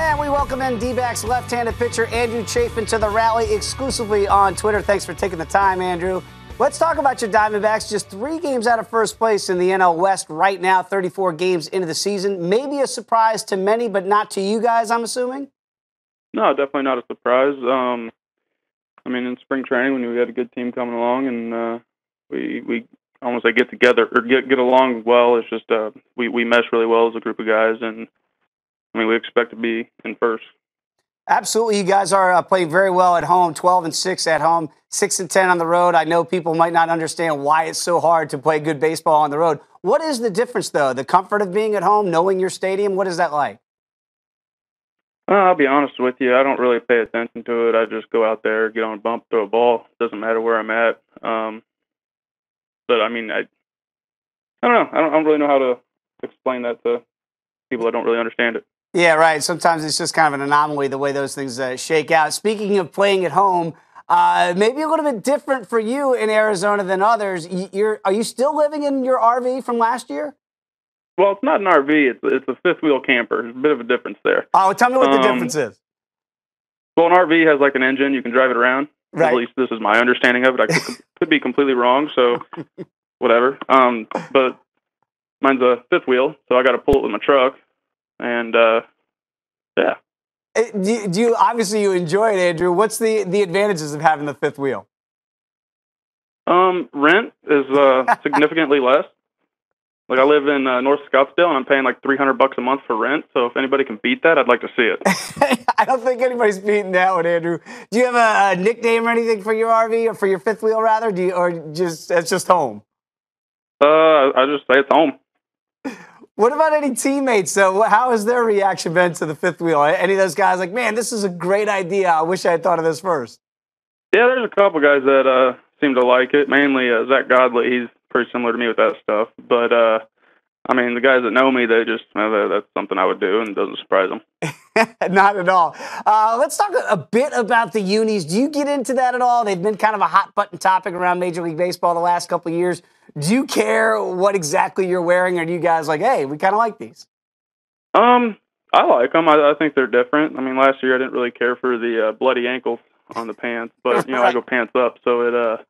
And we welcome in D-backs left-handed pitcher Andrew Chafin to the rally exclusively on Twitter. Thanks for taking the time, Andrew. Let's talk about your Diamondbacks. Just 3 games out of first place in the NL West right now, 34 games into the season. Maybe a surprise to many, but not to you guys, I'm assuming? No, definitely not a surprise. In spring training when we had a good team coming along and we almost get together or get along well. It's just we mesh really well as a group of guys, and we expect to be in first. Absolutely. You guys are playing very well at home, 12-6 at home, 6-10 on the road. I know people might not understand why it's so hard to play good baseball on the road. What is the difference, though? The comfort of being at home, knowing your stadium, what is that like? I'll be honest with you. I don't really pay attention to it. I just go out there, get on a bump, throw a ball. Doesn't matter where I'm at. But I don't know. I don't really know how to explain that to people that don't really understand it. Yeah, right. Sometimes it's just kind of an anomaly the way those things shake out. Speaking of playing at home, maybe a little bit different for you in Arizona than others. Are you still living in your RV from last year? Well, it's not an RV. It's a fifth-wheel camper. There's a bit of a difference there. Oh, tell me what the difference is. Well, an RV has like an engine. You can drive it around. Right. At least this is my understanding of it. I could be completely wrong, so whatever. But mine's a fifth wheel, so I got to pull it with my truck. And, yeah. Do you obviously you enjoy it, Andrew. What's the advantages of having the fifth wheel? Rent is significantly less. Like, I live in North Scottsdale, and I'm paying like $300 a month for rent. So if anybody can beat that, I'd like to see it. I don't think anybody's beating that one, Andrew. Do you have a nickname or anything for your RV or for your fifth wheel, rather? It's just home? I just say it's home. What about any teammates, though? How has their reaction been to the fifth wheel? Any of those guys like, man, this is a great idea. I wish I had thought of this first. Yeah, there's a couple guys that seem to like it. Mainly Zach Godley. He's pretty similar to me with that stuff. But, the guys that know me, they just that's something I would do, and it doesn't surprise them. Not at all. Let's talk a bit about the unis. Do you get into that at all? They've been kind of a hot-button topic around Major League Baseball the last couple of years. Do you care what exactly you're wearing, or do you guys like, hey, we kind of like these? I like them. I think they're different. Last year I didn't really care for the bloody ankles on the pants, but, Right. I go pants up, so it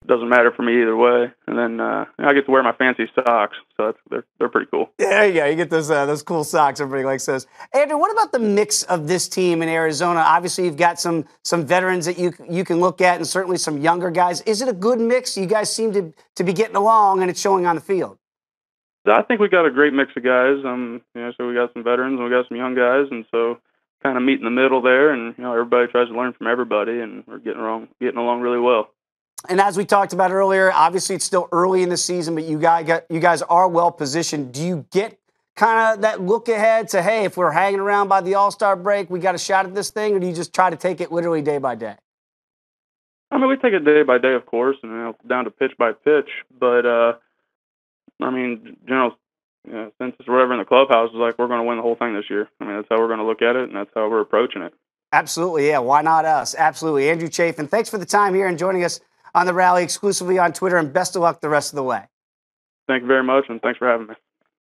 doesn't matter for me either way. And then I get to wear my fancy socks, so they're pretty cool. Yeah, there you go. You get those cool socks. Everybody likes those. Andrew, what about the mix of this team in Arizona? Obviously, you've got some veterans that you can look at, and certainly some younger guys. Is it a good mix? You guys seem to be getting along, and it's showing on the field. I think we got a great mix of guys. So we got some veterans and we got some young guys, and so kind of meet in the middle there. And everybody tries to learn from everybody, and we're getting along really well. And as we talked about earlier, obviously it's still early in the season, but you guys are well positioned. Do you get kind of that look ahead to, hey, if we're hanging around by the All-Star break, we got a shot at this thing, or do you just try to take it literally day by day? We take it day by day, of course, and down to pitch by pitch. But general census or whatever in the clubhouse is like, we're going to win the whole thing this year. That's how we're going to look at it, and that's how we're approaching it. Absolutely, yeah. Why not us? Absolutely. Andrew Chafin, thanks for the time here and joining us on the rally exclusively on Twitter, and best of luck the rest of the way. Thank you very much, and thanks for having me.